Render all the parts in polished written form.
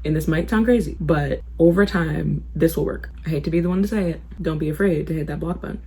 And this might sound crazy, but over time, this will work. I hate to be the one to say it. Don't be afraid to hit that block button.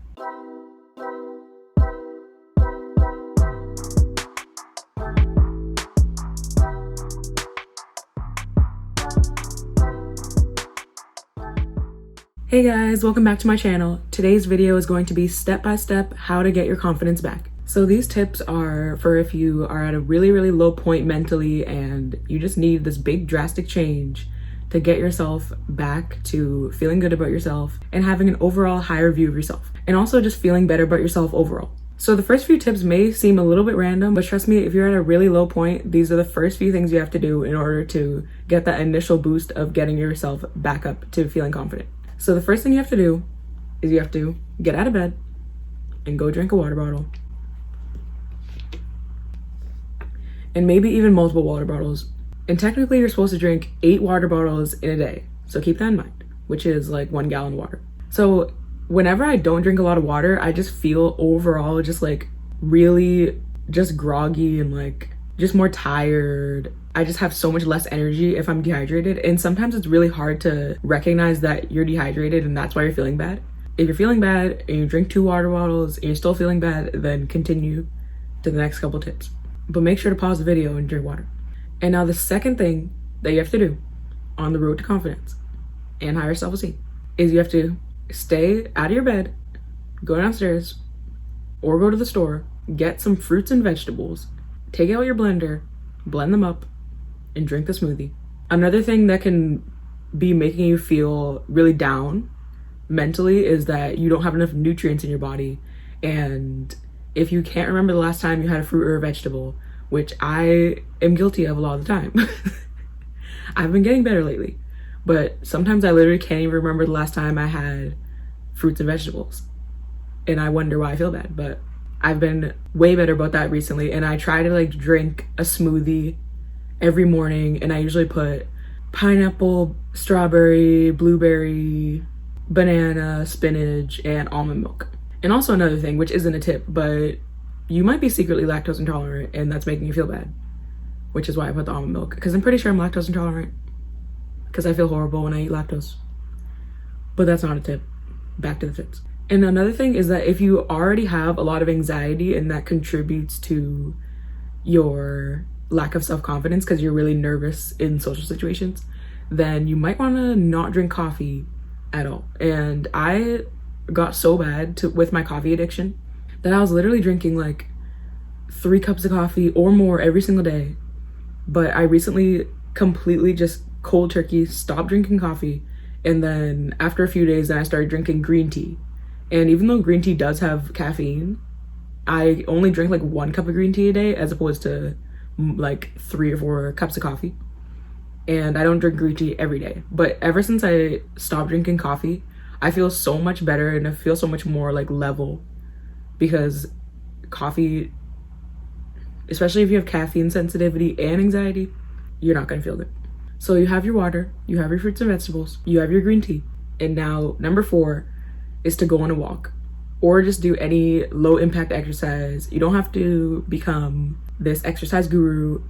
Hey guys, welcome back to my channel. Today's video is going to be step-by-step how to get your confidence back. So these tips are for if you are at a really low point mentally and you just need this big drastic change to get yourself back to feeling good about yourself and having an overall higher view of yourself, and also just feeling better about yourself overall. So the first few tips may seem a little bit random, but trust me, if you're at a really low point, these are the first few things you have to do in order to get that initial boost of getting yourself back up to feeling confident. So the first thing you have to do is you have to get out of bed and go drink a water bottle. And maybe even multiple water bottles. And technically you're supposed to drink 8 water bottles in a day. So keep that in mind, which is like 1 gallon of water. So whenever I don't drink a lot of water, I just feel overall just like really just groggy and like just more tired. I just have so much less energy if I'm dehydrated, and sometimes it's really hard to recognize that you're dehydrated and that's why you're feeling bad. If you're feeling bad and you drink 2 water bottles and you're still feeling bad, then continue to the next couple tips. But make sure to pause the video and drink water. And now the second thing that you have to do on the road to confidence and higher self-esteem is you have to stay out of your bed, go downstairs, or go to the store, get some fruits and vegetables, take out your blender, blend them up, and drink the smoothie. Another thing that can be making you feel really down mentally is that you don't have enough nutrients in your body. And if you can't remember the last time you had a fruit or a vegetable, which I am guilty of a lot of the time, I've been getting better lately, but sometimes I literally can't even remember the last time I had fruits and vegetables. And I wonder why I feel bad, but I've been way better about that recently. And I try to like drink a smoothie every morning, and I usually put pineapple, strawberry, blueberry, banana, spinach, and almond milk. And also another thing, which isn't a tip, but you might be secretly lactose intolerant and that's making you feel bad, which is why I put the almond milk, because I'm pretty sure I'm lactose intolerant because I feel horrible when I eat lactose. But that's not a tip. Back to the tips. And another thing is that if you already have a lot of anxiety and that contributes to your lack of self-confidence because you're really nervous in social situations, then you might want to not drink coffee at all. And I got so bad with my coffee addiction that I was literally drinking like 3 cups of coffee or more every single day. But I recently completely just cold turkey stopped drinking coffee, and then after a few days then I started drinking green tea. And even though green tea does have caffeine, I only drink like 1 cup of green tea a day as opposed to like 3 or 4 cups of coffee. And I don't drink green tea every day. But ever since I stopped drinking coffee, I feel so much better and I feel so much more like level, because coffee, especially if you have caffeine sensitivity and anxiety, you're not gonna feel good. So you have your water, you have your fruits and vegetables, you have your green tea. And now number 4 is to go on a walk or just do any low impact exercise. You don't have to become this exercise guru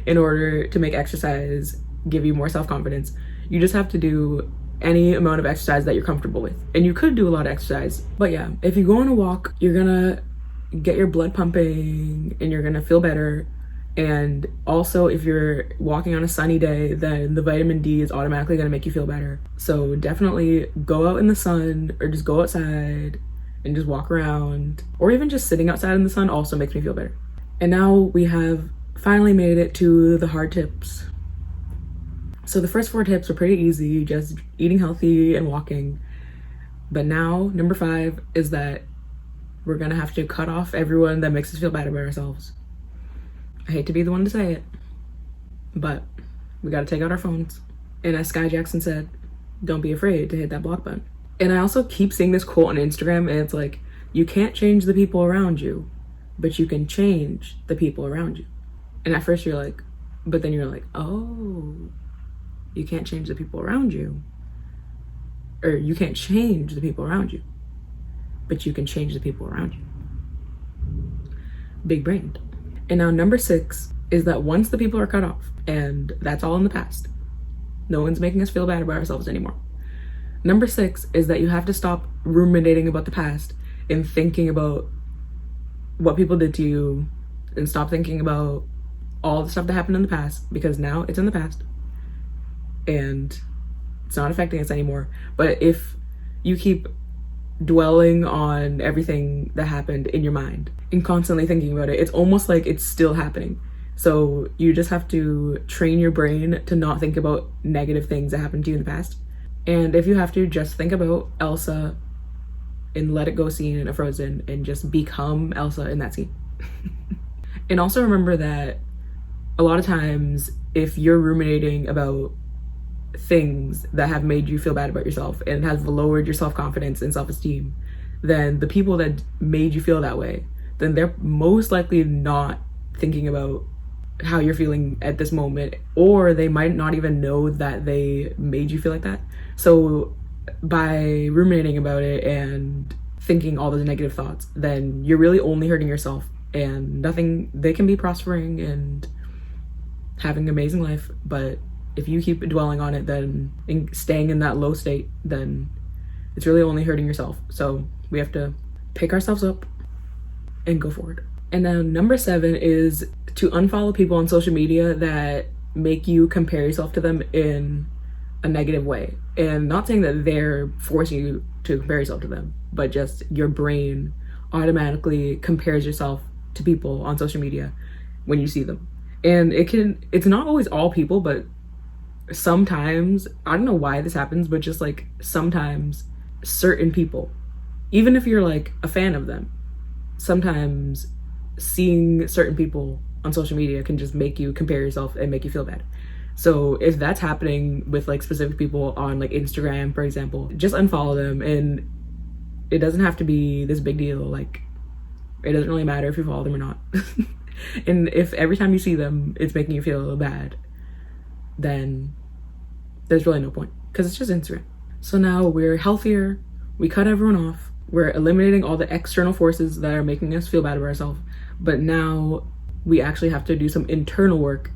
in order to make exercise give you more self-confidence. You just have to do any amount of exercise that you're comfortable with. And you could do a lot of exercise, but yeah, if you go on a walk, you're gonna get your blood pumping and you're gonna feel better. And also if you're walking on a sunny day, then the vitamin D is automatically gonna make you feel better. So definitely go out in the sun or just go outside and just walk around, or even just sitting outside in the sun also makes me feel better. And now we have finally made it to the hard tips. So the first 4 tips were pretty easy, just eating healthy and walking. But now number 5 is that we're gonna have to cut off everyone that makes us feel bad about ourselves. I hate to be the one to say it, but we gotta take out our phones. And as Sky Jackson said, don't be afraid to hit that block button. And I also keep seeing this quote on Instagram, and it's like, you can't change the people around you, but you can change the people around you. And at first you're like, but then you're like, oh, you can't change the people around you. Or you can't change the people around you, but you can change the people around you. Big brain. And now number 6 is that once the people are cut off, and that's all in the past, no one's making us feel bad about ourselves anymore. Number 6 is that you have to stop ruminating about the past and thinking about what people did to you, and stop thinking about all the stuff that happened in the past, because now it's in the past and it's not affecting us anymore. But if you keep dwelling on everything that happened in your mind and constantly thinking about it, it's almost like it's still happening. So you just have to train your brain to not think about negative things that happened to you in the past. And if you have to, just think about Elsa and let it go scene in a Frozen and just become Elsa in that scene. And also remember that a lot of times if you're ruminating about things that have made you feel bad about yourself and has lowered your self-confidence and self-esteem, then the people that made you feel that way, then they're most likely not thinking about how you're feeling at this moment, or they might not even know that they made you feel like that. So by ruminating about it and thinking all those negative thoughts, then you're really only hurting yourself, and they can be prospering and having an amazing life, but if you keep dwelling on it, then staying in that low state, then it's really only hurting yourself. So we have to pick ourselves up and go forward. And then number 7 is to unfollow people on social media that make you compare yourself to them in a negative way. And not saying that they're forcing you to compare yourself to them, but just your brain automatically compares yourself to people on social media when you see them. And it's not always all people, but sometimes, I don't know why this happens, but just like sometimes certain people, even if you're like a fan of them, sometimes seeing certain people on social media can just make you compare yourself and make you feel bad. So if that's happening with like specific people on like Instagram, for example, just unfollow them. And it doesn't have to be this big deal. Like, it doesn't really matter if you follow them or not. And if every time you see them it's making you feel bad, then there's really no point, because it's just Instagram. So now we're healthier, we cut everyone off, we're eliminating all the external forces that are making us feel bad about ourselves, but now we actually have to do some internal work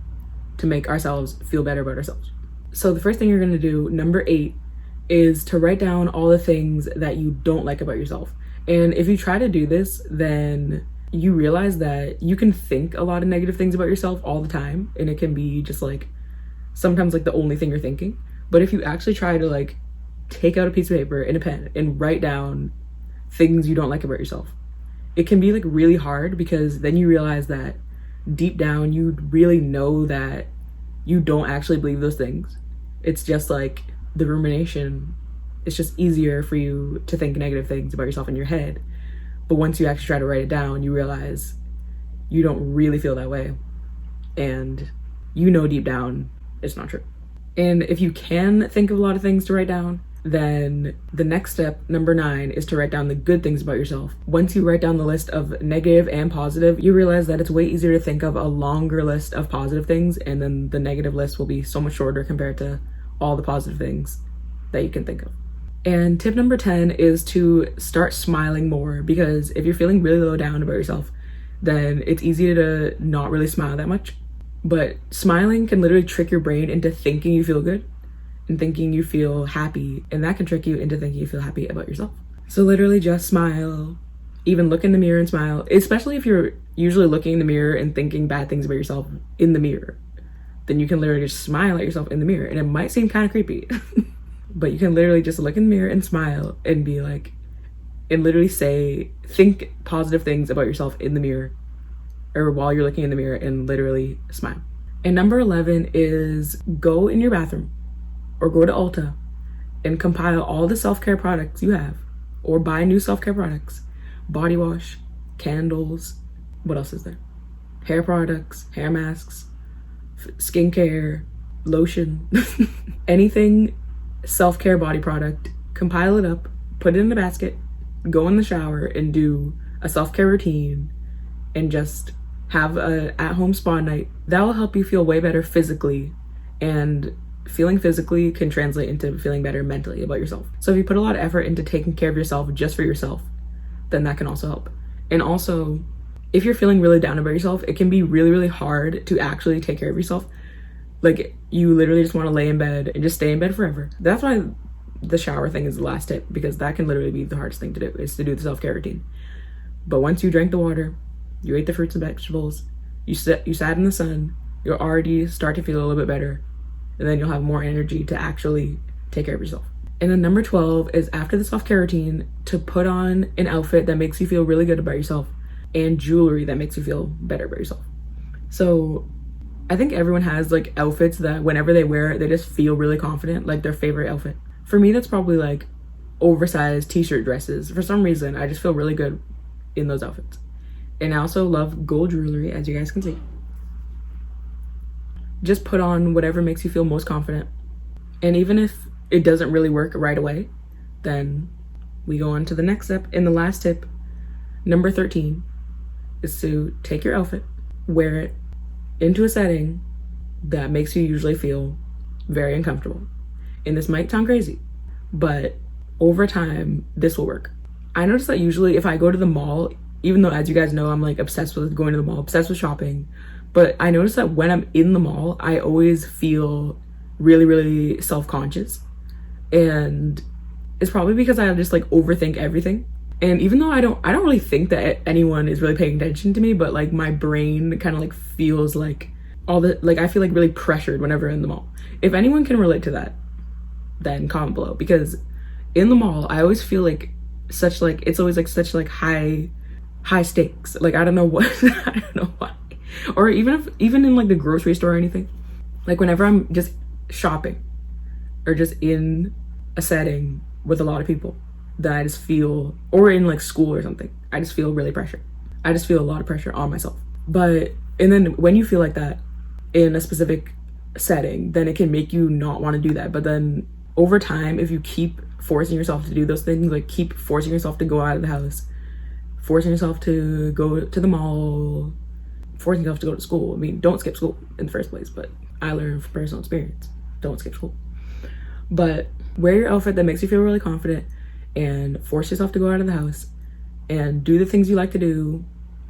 to make ourselves feel better about ourselves. So the first thing you're going to do, number 8, is to write down all the things that you don't like about yourself. And if you try to do this, then you realize that you can think a lot of negative things about yourself all the time, and it can be just like sometimes like the only thing you're thinking. But if you actually try to like take out a piece of paper and a pen and write down things you don't like about yourself, it can be like really hard, because then you realize that deep down you really know that you don't actually believe those things. It's just like the rumination. It's just easier for you to think negative things about yourself in your head. But once you actually try to write it down, you realize you don't really feel that way. And you know deep down it's not true. And if you can think of a lot of things to write down, then the next step, number 9, is to write down the good things about yourself. Once you write down the list of negative and positive, you realize that it's way easier to think of a longer list of positive things, and then the negative list will be so much shorter compared to all the positive things that you can think of. And tip number 10 is to start smiling more, because if you're feeling really low down about yourself, then it's easy to not really smile that much. But smiling can literally trick your brain into thinking you feel good and thinking you feel happy, and that can trick you into thinking you feel happy about yourself. So literally just smile, even look in the mirror and smile, especially if you're usually looking in the mirror and thinking bad things about yourself in the mirror. Then you can literally just smile at yourself in the mirror, and it might seem kind of creepy. But you can literally just look in the mirror and smile and be like, and literally think positive things about yourself in the mirror, or while you're looking in the mirror, and literally smile. And number 11 is go in your bathroom or go to Ulta and compile all the self-care products you have, or buy new self-care products, body wash, candles, what else is there? Hair products, hair masks, skincare, lotion, anything self-care body product, compile it up, put it in the basket, go in the shower and do a self-care routine, and just have a at-home spa night. That will help you feel way better physically, and feeling physically can translate into feeling better mentally about yourself. So if you put a lot of effort into taking care of yourself just for yourself, then that can also help. And also, if you're feeling really down about yourself, it can be really, really hard to actually take care of yourself. Like, you literally just want to lay in bed and just stay in bed forever. That's why the shower thing is the last tip, because that can literally be the hardest thing to do, is to do the self-care routine. But once you drank the water, you ate the fruits and vegetables, you sat in the sun, you'll already start to feel a little bit better, and then you'll have more energy to actually take care of yourself. And then number 12 is, after the self-care routine, to put on an outfit that makes you feel really good about yourself and jewelry that makes you feel better about yourself. So I think everyone has like outfits that whenever they wear it, they just feel really confident, like their favorite outfit. For me, that's probably like oversized t-shirt dresses. For some reason, I just feel really good in those outfits. And I also love gold jewelry, as you guys can see. Just put on whatever makes you feel most confident. And even if it doesn't really work right away, then we go on to the next step. And the last tip, number 13, is to take your outfit, wear it into a setting that makes you usually feel very uncomfortable. And this might sound crazy, but over time, this will work. I notice that usually if I go to the mall, even though, as you guys know, I'm like obsessed with going to the mall, obsessed with shopping, but I notice that when I'm in the mall, I always feel really, really self-conscious. And it's probably because I just like overthink everything. And even though I don't really think that anyone is really paying attention to me, but like my brain kind of like feels like I feel like really pressured whenever in the mall. If anyone can relate to that, then comment below, because in the mall, I always feel like it's always like such like high stakes. Like, I don't know what, I don't know why. Or even in like the grocery store or anything, like whenever I'm just shopping or just in a setting with a lot of people, that I just feel, or in like school or something, I just feel really pressured. I just feel a lot of pressure on myself. And then when you feel like that in a specific setting, then it can make you not want to do that. But then over time, if you keep forcing yourself to do those things, like keep forcing yourself to go out of the house, forcing yourself to go to the mall, forcing yourself to go to school. I mean, don't skip school in the first place, but I learned from personal experience, don't skip school. But wear your outfit that makes you feel really confident, and force yourself to go out of the house and do the things you like to do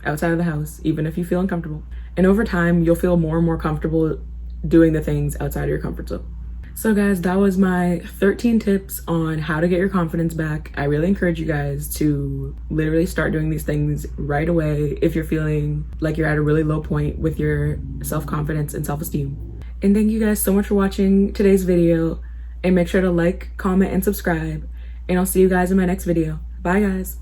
outside of the house, even if you feel uncomfortable. And over time, you'll feel more and more comfortable doing the things outside of your comfort zone. So guys, that was my 13 tips on how to get your confidence back. I really encourage you guys to literally start doing these things right away if you're feeling like you're at a really low point with your self-confidence and self-esteem. And thank you guys so much for watching today's video, and make sure to like, comment, and subscribe. And I'll see you guys in my next video. Bye guys.